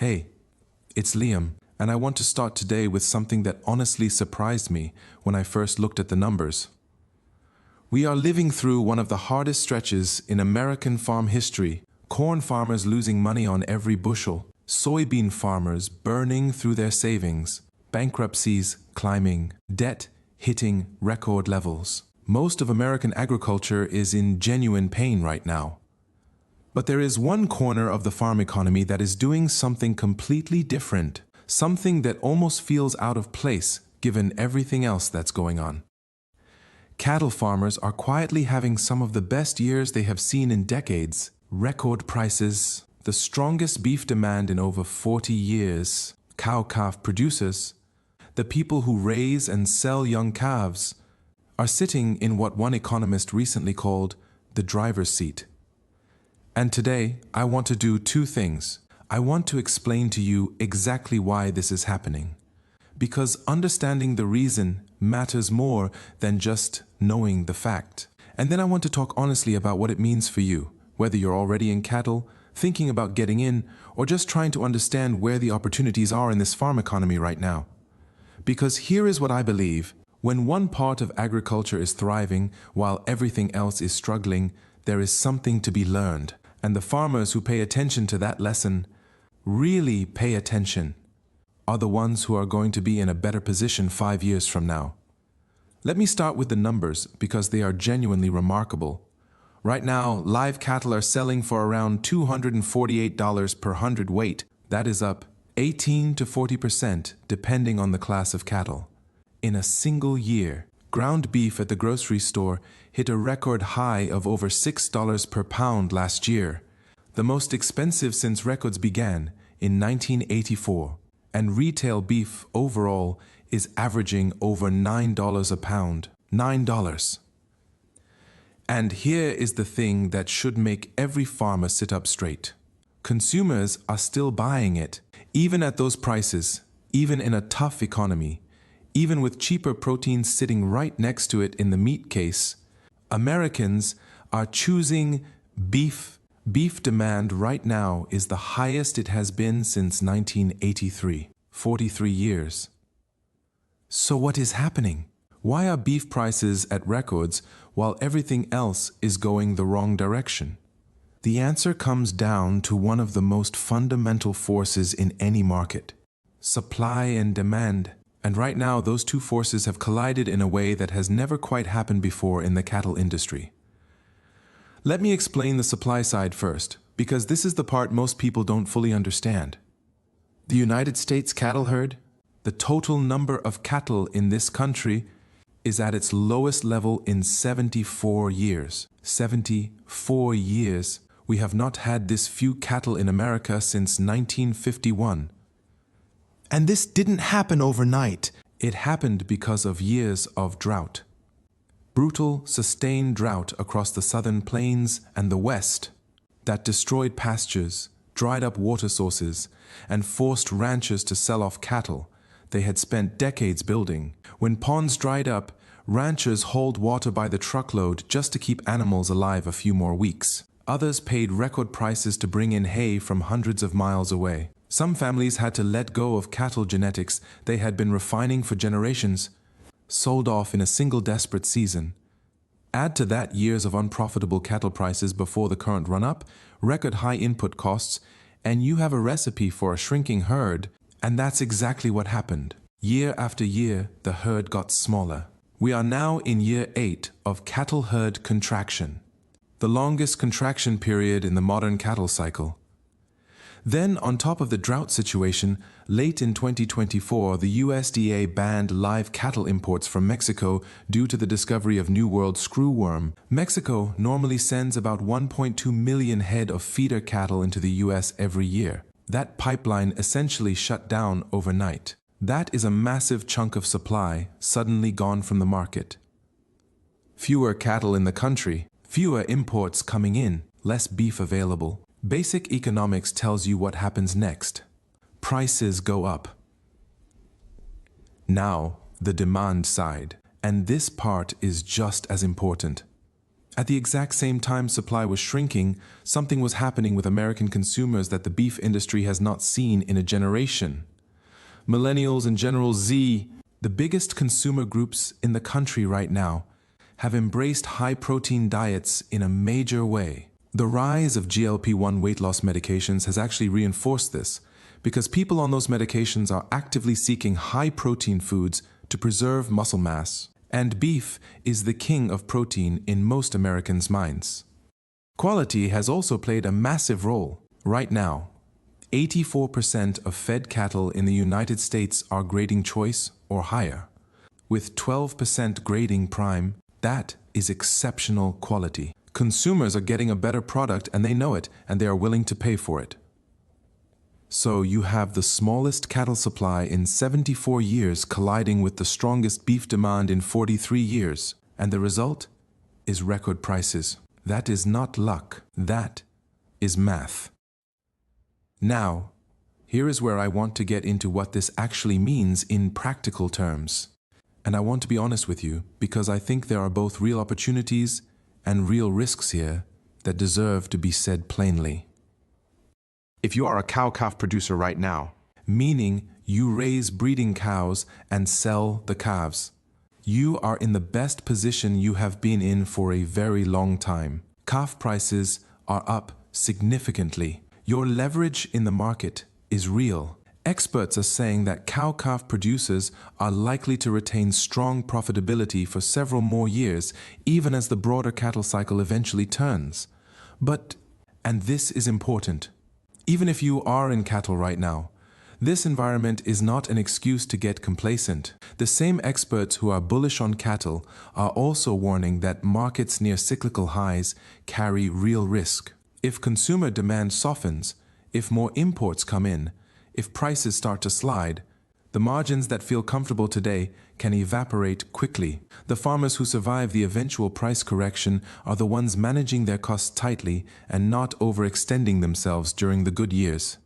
Hey, it's Liam, and I want to start today with something that honestly surprised me when I first looked at the numbers. We are living through one of the hardest stretches in American farm history. Corn farmers losing money on every bushel, soybean farmers burning through their savings, bankruptcies climbing, debt hitting record levels. Most of American agriculture is in genuine pain right now. But there is one corner of the farm economy that is doing something completely different, something that almost feels out of place given everything else that's going on. Cattle farmers are quietly having some of the best years they have seen in decades. Record prices, the strongest beef demand in over 40 years. Cow-calf producers, the people who raise and sell young calves, are sitting in what one economist recently called the driver's seat. And today, I want to do two things. I want to explain to you exactly why this is happening. Because understanding the reason matters more than just knowing the fact. And then I want to talk honestly about what it means for you, whether you're already in cattle, thinking about getting in, or just trying to understand where the opportunities are in this farm economy right now. Because here is what I believe. When one part of agriculture is thriving while everything else is struggling, there is something to be learned. And the farmers who pay attention to that lesson, really pay attention, are the ones who are going to be in a better position 5 years from now. Let me start with the numbers because they are genuinely remarkable. Right now, live cattle are selling for around $248 per hundredweight. That is up 18 to 40% depending on the class of cattle. In a single year, ground beef at the grocery store hit a record high of over $6 per pound last year, the most expensive since records began in 1984, and retail beef overall is averaging over $9 a pound. $9. And here is the thing that should make every farmer sit up straight. Consumers are still buying it, even at those prices, even in a tough economy. Even with cheaper proteins sitting right next to it in the meat case, Americans are choosing beef. Beef demand right now is the highest it has been since 1983, 43 years. So what is happening? Why are beef prices at records while everything else is going the wrong direction? The answer comes down to one of the most fundamental forces in any market: supply and demand. And right now, those two forces have collided in a way that has never quite happened before in the cattle industry. Let me explain the supply side first, because this is the part most people don't fully understand. The United States cattle herd, the total number of cattle in this country, is at its lowest level in 74 years. 74 years. We have not had this few cattle in America since 1951. And this didn't happen overnight. It happened because of years of drought. Brutal, sustained drought across the southern plains and the west that destroyed pastures, dried up water sources, and forced ranchers to sell off cattle they had spent decades building. When ponds dried up, ranchers hauled water by the truckload just to keep animals alive a few more weeks. Others paid record prices to bring in hay from hundreds of miles away. Some families had to let go of cattle genetics they had been refining for generations, sold off in a single desperate season. Add to that years of unprofitable cattle prices before the current run-up, record high input costs, and you have a recipe for a shrinking herd, and that's exactly what happened. Year after year, the herd got smaller. We are now in year 8 of cattle herd contraction, the longest contraction period in the modern cattle cycle. Then, on top of the drought situation, late in 2024, the USDA banned live cattle imports from Mexico due to the discovery of New World screwworm. Mexico normally sends about 1.2 million head of feeder cattle into the US every year. That pipeline essentially shut down overnight. That is a massive chunk of supply suddenly gone from the market. Fewer cattle in the country, fewer imports coming in, less beef available. Basic economics tells you what happens next. Prices go up. Now, the demand side, and this part is just as important. At the exact same time supply was shrinking, something was happening with American consumers that the beef industry has not seen in a generation. Millennials and General Z, the biggest consumer groups in the country right now, have embraced high-protein diets in a major way. The rise of GLP-1 weight loss medications has actually reinforced this, because people on those medications are actively seeking high-protein foods to preserve muscle mass. And beef is the king of protein in most Americans' minds. Quality has also played a massive role. Right now, 84% of fed cattle in the United States are grading choice or higher. With 12% grading prime, that is exceptional quality. Consumers are getting a better product and they know it, and they are willing to pay for it. So you have the smallest cattle supply in 74 years colliding with the strongest beef demand in 43 years. And the result is record prices. That is not luck. That is math. Now, here is where I want to get into what this actually means in practical terms. And I want to be honest with you because I think there are both real opportunities and real risks here that deserve to be said plainly. If you are a cow-calf producer right now, meaning you raise breeding cows and sell the calves, you are in the best position you have been in for a very long time. Calf prices are up significantly. Your leverage in the market is real. Experts are saying that cow-calf producers are likely to retain strong profitability for several more years, even as the broader cattle cycle eventually turns. But, and this is important, even if you are in cattle right now, this environment is not an excuse to get complacent. The same experts who are bullish on cattle are also warning that markets near cyclical highs carry real risk. If consumer demand softens, if more imports come in, if prices start to slide, the margins that feel comfortable today can evaporate quickly. The farmers who survive the eventual price correction are the ones managing their costs tightly and not overextending themselves during the good years.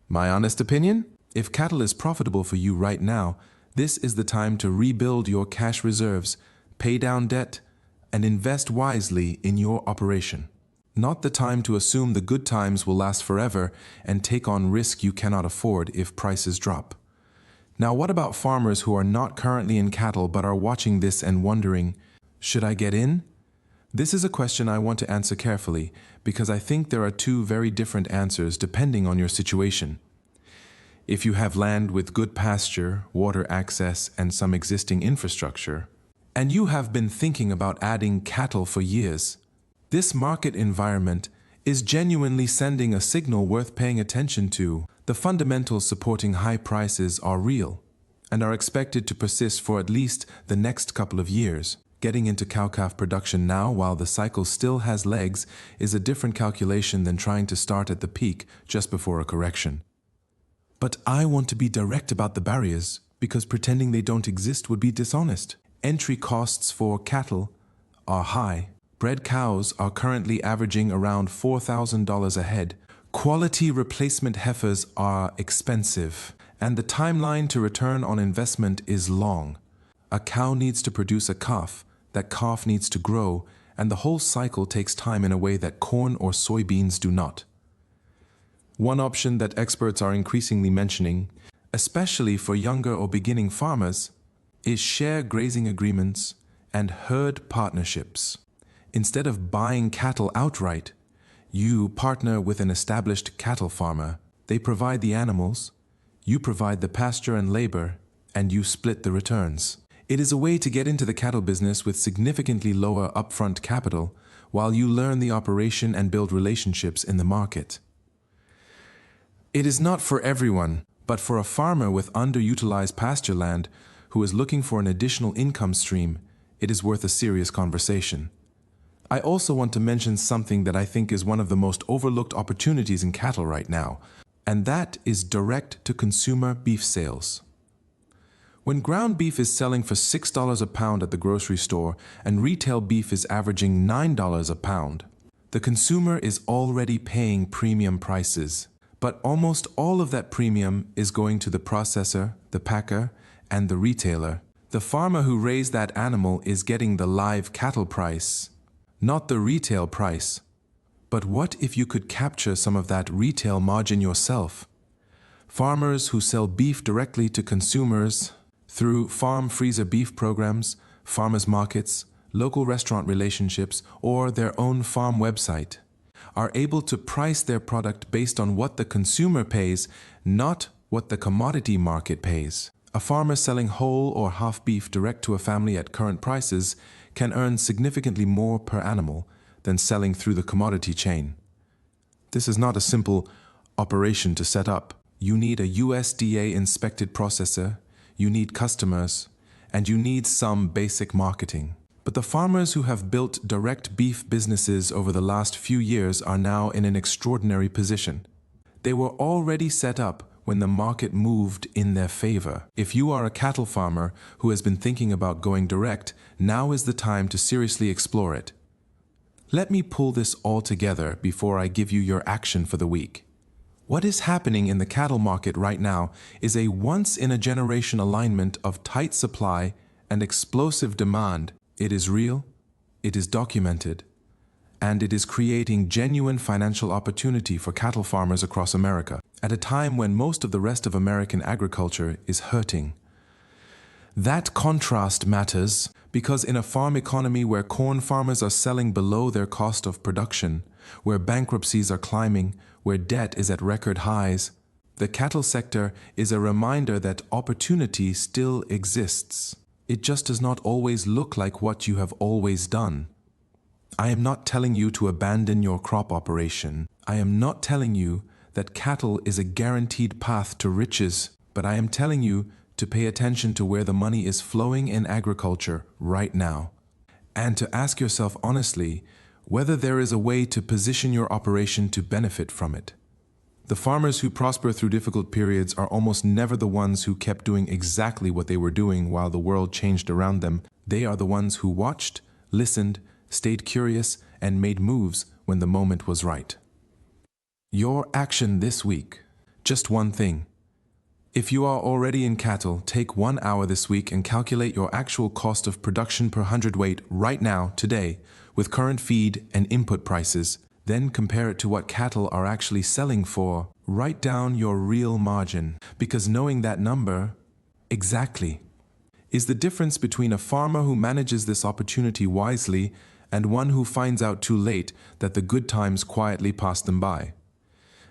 My honest opinion? If cattle is profitable for you right now, this is the time to rebuild your cash reserves, pay down debt, and invest wisely in your operation. Not the time to assume the good times will last forever and take on risk you cannot afford if prices drop. Now, what about farmers who are not currently in cattle but are watching this and wondering, should I get in? This is a question I want to answer carefully because I think there are two very different answers depending on your situation. If you have land with good pasture, water access, and some existing infrastructure, and you have been thinking about adding cattle for years, this market environment is genuinely sending a signal worth paying attention to. The fundamentals supporting high prices are real and are expected to persist for at least the next couple of years. Getting into cow-calf production now while the cycle still has legs is a different calculation than trying to start at the peak just before a correction. But I want to be direct about the barriers because pretending they don't exist would be dishonest. Entry costs for cattle are high. Bred cows are currently averaging around $4,000 a head. Quality replacement heifers are expensive, and the timeline to return on investment is long. A cow needs to produce a calf, that calf needs to grow, and the whole cycle takes time in a way that corn or soybeans do not. One option that experts are increasingly mentioning, especially for younger or beginning farmers, is share grazing agreements and herd partnerships. Instead of buying cattle outright, you partner with an established cattle farmer. They provide the animals, you provide the pasture and labor, and you split the returns. It is a way to get into the cattle business with significantly lower upfront capital while you learn the operation and build relationships in the market. It is not for everyone, but for a farmer with underutilized pasture land who is looking for an additional income stream, it is worth a serious conversation. I also want to mention something that I think is one of the most overlooked opportunities in cattle right now, and that is direct-to-consumer beef sales. When ground beef is selling for $6 a pound at the grocery store and retail beef is averaging $9 a pound, the consumer is already paying premium prices. But almost all of that premium is going to the processor, the packer, and the retailer. The farmer who raised that animal is getting the live cattle price, not the retail price. But what if you could capture some of that retail margin yourself? Farmers who sell beef directly to consumers through farm freezer beef programs, farmers markets, local restaurant relationships, or their own farm website are able to price their product based on what the consumer pays, not what the commodity market pays. A farmer selling whole or half beef direct to a family at current prices can earn significantly more per animal than selling through the commodity chain. This is not a simple operation to set up. You need a USDA-inspected processor, you need customers, and you need some basic marketing. But the farmers who have built direct beef businesses over the last few years are now in an extraordinary position. They were already set up when the market moved in their favor. If you are a cattle farmer who has been thinking about going direct, now is the time to seriously explore it. Let me pull this all together before I give you your action for the week. What is happening in the cattle market right now is a once-in-a-generation alignment of tight supply and explosive demand. It is real, it is documented, and it is creating genuine financial opportunity for cattle farmers across America, at a time when most of the rest of American agriculture is hurting. That contrast matters because in a farm economy where corn farmers are selling below their cost of production, where bankruptcies are climbing, where debt is at record highs, the cattle sector is a reminder that opportunity still exists. It just does not always look like what you have always done. I am not telling you to abandon your crop operation. I am not telling you that cattle is a guaranteed path to riches, but I am telling you to pay attention to where the money is flowing in agriculture right now, and to ask yourself honestly whether there is a way to position your operation to benefit from it. The farmers who prosper through difficult periods are almost never the ones who kept doing exactly what they were doing while the world changed around them. They are the ones who watched, listened, stayed curious, and made moves when the moment was right. Your action this week. Just one thing. If you are already in cattle, take 1 hour this week and calculate your actual cost of production per hundredweight right now, today, with current feed and input prices. Then compare it to what cattle are actually selling for. Write down your real margin, because knowing that number exactly is the difference between a farmer who manages this opportunity wisely and one who finds out too late that the good times quietly passed them by.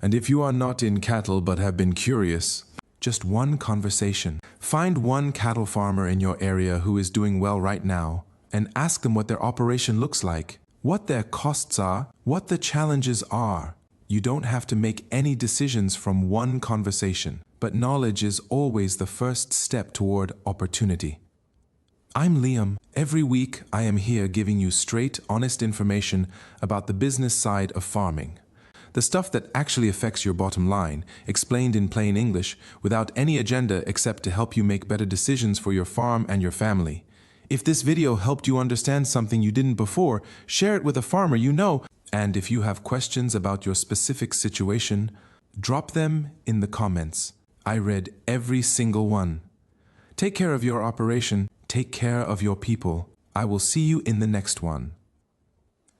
And if you are not in cattle but have been curious, just one conversation. Find one cattle farmer in your area who is doing well right now and ask them what their operation looks like, what their costs are, what the challenges are. You don't have to make any decisions from one conversation, but knowledge is always the first step toward opportunity. I'm Liam. Every week I am here giving you straight, honest information about the business side of farming. The stuff that actually affects your bottom line, explained in plain English, without any agenda except to help you make better decisions for your farm and your family. If this video helped you understand something you didn't before, share it with a farmer you know. And if you have questions about your specific situation, drop them in the comments. I read every single one. Take care of your operation. Take care of your people. I will see you in the next one.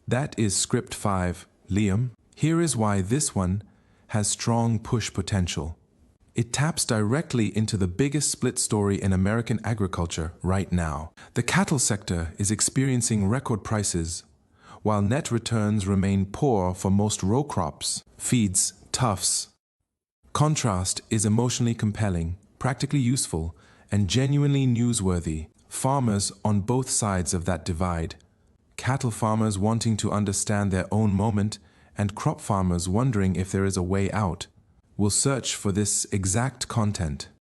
That is script 5, Liam. Here is why this one has strong push potential. It taps directly into the biggest split story in American agriculture right now. The cattle sector is experiencing record prices, while net returns remain poor for most row crops, feeds, tufts. Contrast is emotionally compelling, practically useful, and genuinely newsworthy. Farmers on both sides of that divide. Cattle farmers wanting to understand their own moment, and crop farmers wondering if there is a way out, will search for this exact content.